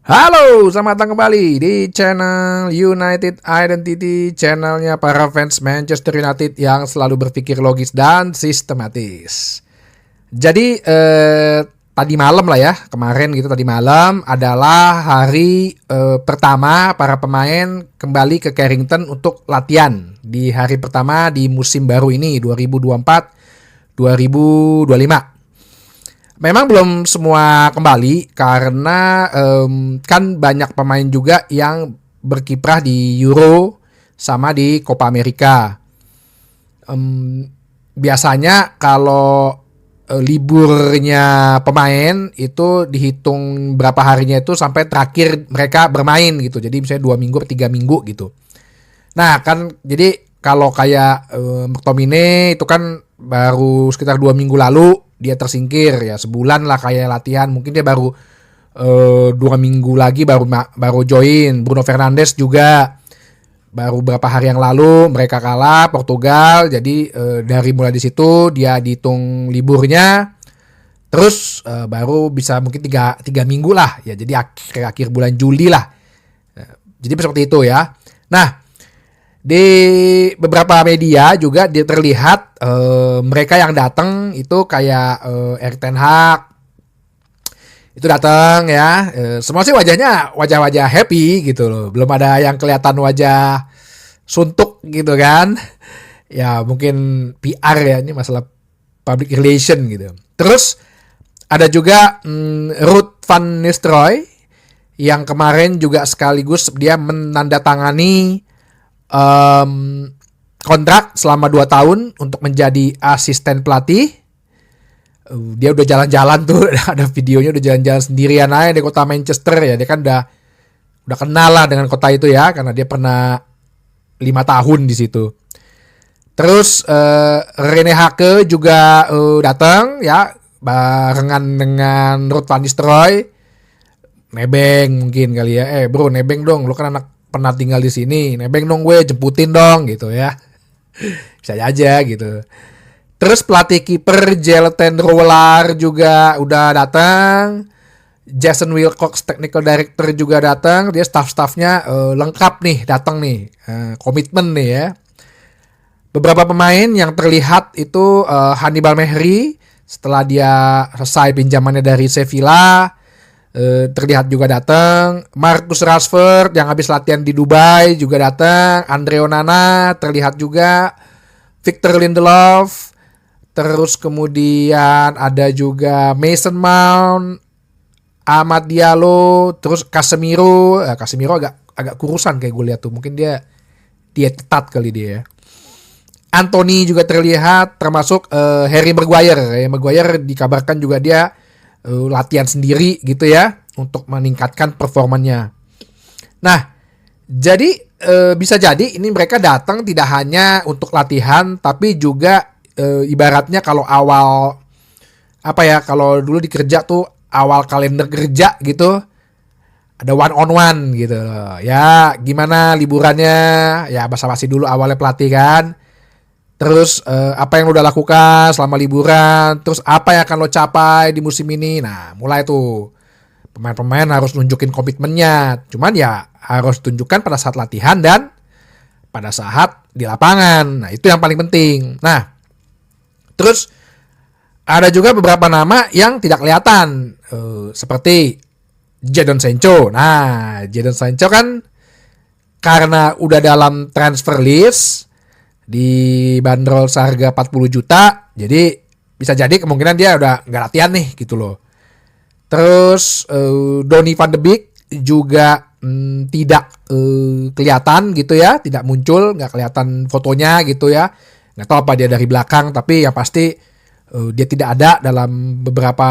Halo, selamat datang kembali di channel United Identity, channelnya para fans Manchester United yang selalu berpikir logis dan sistematis. Jadi tadi malam lah ya, kemarin gitu tadi malam adalah hari pertama para pemain kembali ke Carrington untuk latihan di hari pertama di musim baru ini 2024-2025. Memang belum semua kembali karena kan banyak pemain juga yang berkiprah di Euro sama di Copa America. Biasanya kalau liburnya pemain itu dihitung berapa harinya itu sampai terakhir mereka bermain gitu. Jadi misalnya 2 minggu atau 3 minggu gitu. Nah kan jadi kalau kayak McTominay itu kan baru sekitar 2 minggu lalu dia tersingkir ya, sebulan lah kayak latihan, mungkin dia baru 2 minggu lagi baru join. Bruno Fernandes juga baru berapa hari yang lalu mereka kalah Portugal, jadi dari mulai di situ dia dihitung liburnya, terus baru bisa mungkin 3 minggu lah ya, jadi akhir bulan Juli lah, jadi seperti itu ya. Nah di beberapa media juga dia terlihat mereka yang datang itu kayak Erik ten Hag itu datang ya, semua sih wajah-wajah happy gitu loh, belum ada yang kelihatan wajah suntuk gitu kan ya, mungkin PR ya, ini masalah public relation gitu. Terus ada juga Ruud van Nistelrooy yang kemarin juga sekaligus dia menandatangani kontrak selama 2 tahun untuk menjadi asisten pelatih. Dia udah jalan-jalan tuh, ada videonya udah jalan-jalan sendirian aja di kota Manchester ya. Dia kan udah kenal lah dengan kota itu ya, karena dia pernah 5 tahun di situ. Terus Rene Hake juga datang ya barengan dengan Ruud van Nistelrooy. Nebeng mungkin kali ya. Bro, nebeng dong, lu kan anak pernah tinggal di sini, nebeng dong gue, jemputin dong gitu ya. Bisa aja gitu. Terus pelatih kiper Jelten Rowelar juga udah datang. Jason Wilcox technical director juga datang. Dia staff-staffnya lengkap nih, datang nih, komitmen nih ya. Beberapa pemain yang terlihat itu Hannibal Mejbri setelah dia selesai pinjamannya dari Sevilla, terlihat juga datang. Marcus Rashford yang habis latihan di Dubai juga datang. Andre Onana terlihat juga. Victor Lindelof. Terus kemudian ada juga Mason Mount, Amad Diallo, terus Casemiro. Casemiro agak kurusan kayak gue lihat tuh. Mungkin dia ketat kali dia. Anthony juga terlihat, termasuk Harry Maguire. Maguire dikabarkan juga dia latihan sendiri gitu ya untuk meningkatkan performanya. Nah, jadi bisa jadi ini mereka datang tidak hanya untuk latihan, tapi juga ibaratnya kalau awal kalau dulu di kerja tuh awal kalender kerja gitu ada one on one gitu ya, gimana liburannya ya, basa-basi dulu awalnya pelatih kan. Terus apa yang lo udah lakukan selama liburan, terus apa yang akan lo capai di musim ini. Nah mulai tuh pemain-pemain harus nunjukin komitmennya. Cuman ya harus tunjukkan pada saat latihan dan pada saat di lapangan. Nah itu yang paling penting. Nah terus ada juga beberapa nama yang tidak kelihatan, seperti Jadon Sancho. Nah Jadon Sancho kan karena udah dalam transfer list dibanderol seharga 40 juta, jadi bisa jadi kemungkinan dia udah nggak latihan nih gitu loh. Terus Donny van de Beek juga tidak kelihatan gitu ya, tidak muncul, nggak kelihatan fotonya gitu ya. Nggak tahu apa dia dari belakang, tapi yang pasti dia tidak ada dalam beberapa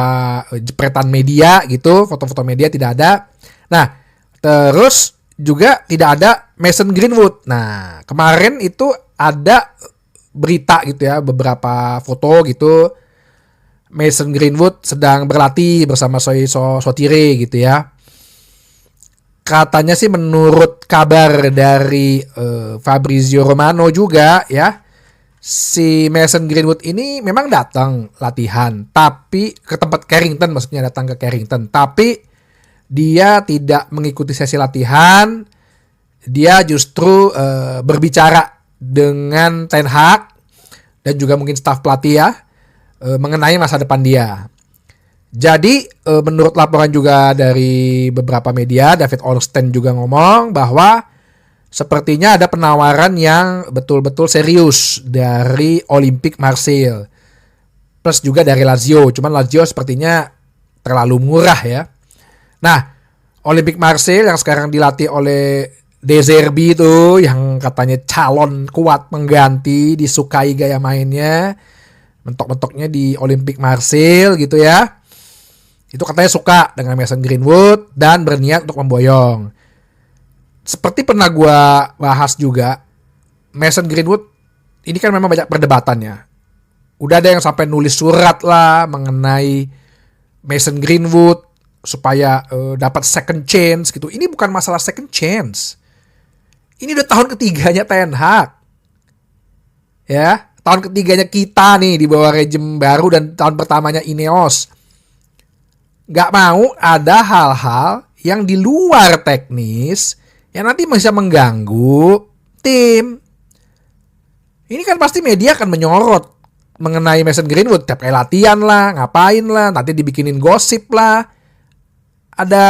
jepretan media gitu, foto-foto media tidak ada. Nah terus juga tidak ada Mason Greenwood. Nah kemarin itu ada berita gitu ya, beberapa foto gitu Mason Greenwood sedang berlatih bersama Sotire gitu ya. Katanya sih menurut kabar dari Fabrizio Romano juga ya, si Mason Greenwood ini memang datang latihan, tapi ke tempat Carrington, maksudnya datang ke Carrington, tapi dia tidak mengikuti sesi latihan, dia justru berbicara dengan Ten Hag dan juga mungkin staf pelatih ya, mengenai masa depan dia. Jadi menurut laporan juga dari beberapa media, David Ornstein juga ngomong bahwa sepertinya ada penawaran yang betul-betul serius dari Olympique Marseille. Plus juga dari Lazio. Cuman Lazio sepertinya terlalu murah ya. Nah, Olympique Marseille yang sekarang dilatih oleh De Zerbi itu, yang katanya calon kuat pengganti, disukai gaya mainnya, mentok-mentoknya di Olympique Marseille gitu ya. Itu katanya suka dengan Mason Greenwood dan berniat untuk memboyong. Seperti pernah gue bahas juga, Mason Greenwood ini kan memang banyak perdebatannya. Udah ada yang sampai nulis surat lah mengenai Mason Greenwood supaya dapat second chance gitu. Ini bukan masalah second chance. Ini udah tahun ketiganya Ten Hag. Ya, tahun ketiganya kita nih di bawah rejim baru dan tahun pertamanya Ineos. Gak mau ada hal-hal yang di luar teknis yang nanti bisa mengganggu tim. Ini kan pasti media akan menyorot mengenai Mason Greenwood. Tiap kali latihan lah, ngapain lah, nanti dibikinin gosip lah. Ada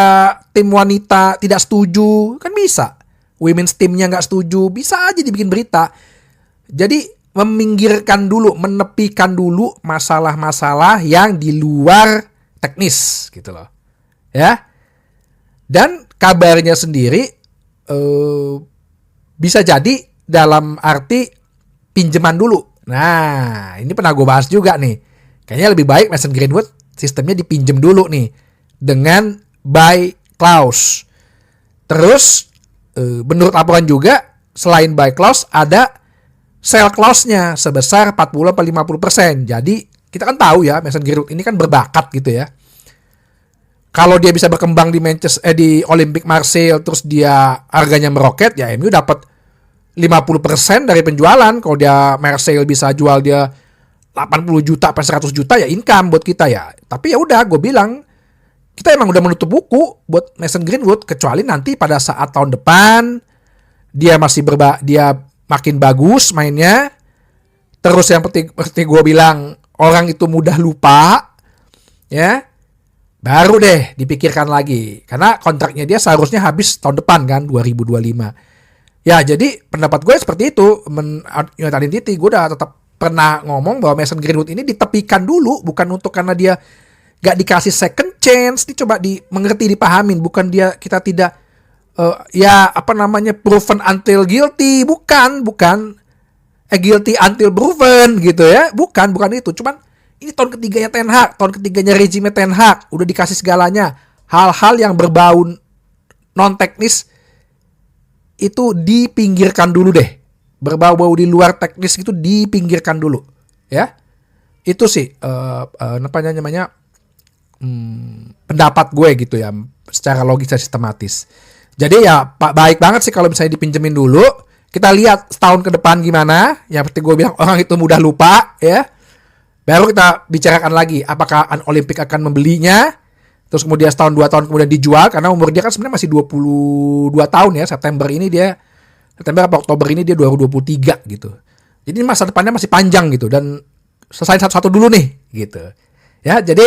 tim wanita tidak setuju, kan bisa. Women's teamnya gak setuju, bisa aja dibikin berita. Jadi meminggirkan dulu, menepikan dulu masalah-masalah yang di luar teknis gitu loh. Ya. Dan kabarnya sendiri bisa jadi dalam arti pinjaman dulu. Nah, ini pernah gue bahas juga nih. Kayaknya lebih baik Mason Greenwood sistemnya dipinjem dulu nih dengan buy clause. Terus menurut laporan juga selain buy clause ada sell clause-nya sebesar 40-50%. Jadi kita kan tahu ya Mason Greenwood ini kan berbakat gitu ya. Kalau dia bisa berkembang di di Olympique Marseille terus dia harganya meroket, ya MU dapat 50% dari penjualan. Kalau dia Marseille bisa jual dia 80 juta sampai 100 juta ya income buat kita ya. Tapi ya udah, gue bilang kita emang udah menutup buku buat Mason Greenwood, kecuali nanti pada saat tahun depan dia masih dia makin bagus mainnya. Terus yang seperti gue bilang, orang itu mudah lupa ya. Baru deh dipikirkan lagi. Karena kontraknya dia seharusnya habis tahun depan kan, 2025. Ya jadi pendapat gue seperti itu. United Identity gue udah tetap pernah ngomong bahwa Mason Greenwood ini ditepikan dulu. Bukan untuk karena dia gak dikasih second chance. Ini coba dimengerti, dipahamin. Bukan dia kita tidak proven until guilty. Bukan. Guilty until proven gitu ya. Bukan itu. Cuman ini tahun ketiganya Ten Hag, tahun ketiganya rezimnya Ten Hag, udah dikasih segalanya. Hal-hal yang berbau non-teknis itu dipinggirkan dulu deh. Berbau-bau di luar teknis itu dipinggirkan dulu, ya. Itu sih pendapat gue gitu ya, secara logis dan sistematis. Jadi ya baik banget sih kalau misalnya dipinjemin dulu. Kita lihat setahun ke depan gimana. Yang seperti gue bilang, orang itu mudah lupa, ya. Baru kita bicarakan lagi apakah Olympic akan membelinya. Terus kemudian setahun 2 tahun kemudian dijual. Karena umur dia kan sebenarnya masih 22 tahun ya. September atau Oktober ini dia 2023 gitu. Jadi masa depannya masih panjang gitu. Dan selesai satu-satu dulu nih gitu. Ya, jadi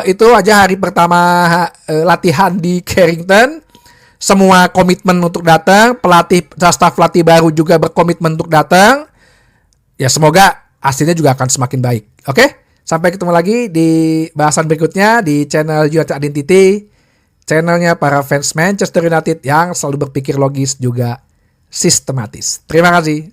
itu aja hari pertama latihan di Carrington. Semua komitmen untuk datang. Staf pelatih baru juga berkomitmen untuk datang. Ya semoga hasilnya juga akan semakin baik. Oke? Sampai ketemu lagi di bahasan berikutnya di channel United Identity. Channelnya para fans Manchester United yang selalu berpikir logis juga sistematis. Terima kasih.